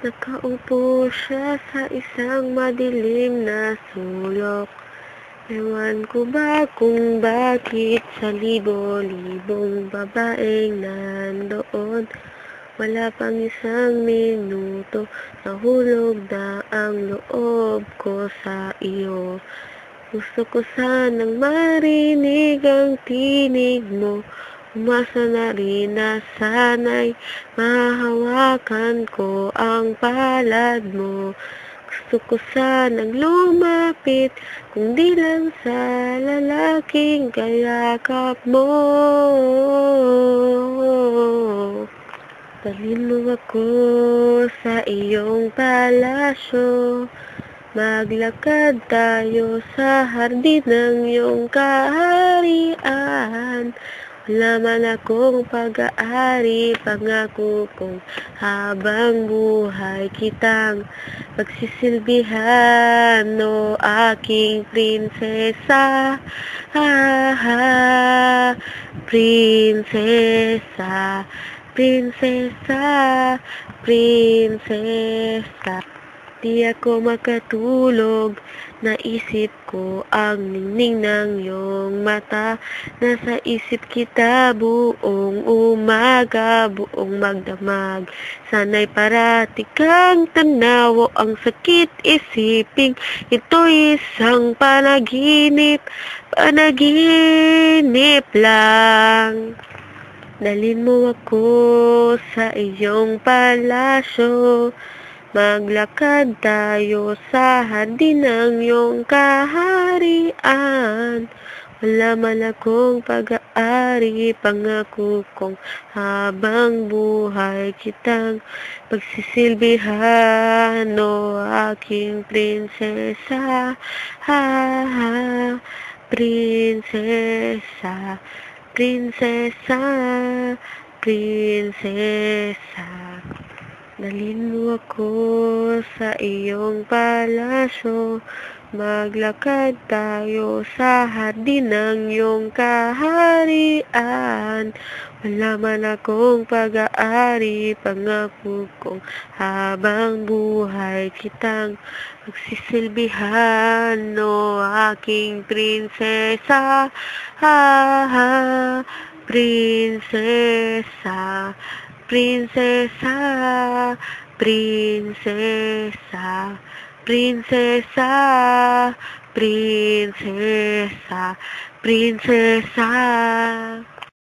Nakaupo siya sa isang madilim na sulok. Ewan ko ba kung bakit sa libo-libong babaeng nandoon. Wala pang isang minuto, nahulog na ang loob ko sa iyo. Gusto ko sanang marinig ang tinig mo. Umasa na rin na sana'y mahahawakan ko ang palad mo. Gusto ko sanang lumapit, kung di lang sa lalaking kayakap mo. Dalhin mo ako sa iyong palasyo. Maglakad tayo sa hardin ng iyong kaharian. Wala man akong pag-aari, pangako kong habang buhay kitang pagsisilbihan, o aking prinsesa. Prinsesa, prinsesa, prinsesa. Di ako makatulog, naisip ko ang ningning ng iyong mata. Nasa isip kita buong umaga, buong magdamag. Sana'y parati kang tanaw, ang sakit isiping ito'y isang panaginip, panaginip lang. Dalhin mo ako sa iyong palasyo. Maglakad tayo sa hardin ng iyong kaharian. Wala man akong pag-aari, pangako kong habang buhay kitang pagsisilbihan, o aking prinsesa. Prinsesa, prinsesa, prinsesa. Dalhin mo ako sa iyong palasyo. Maglakad tayo sa hardin ng iyong kaharian. Wala man akong pag-aari, pangako kong habang buhay kitang pagsisilbihan, o aking prinsesa. Prinsesa, prinsesa, prinsesa, prinsesa, prinsesa, prinsesa.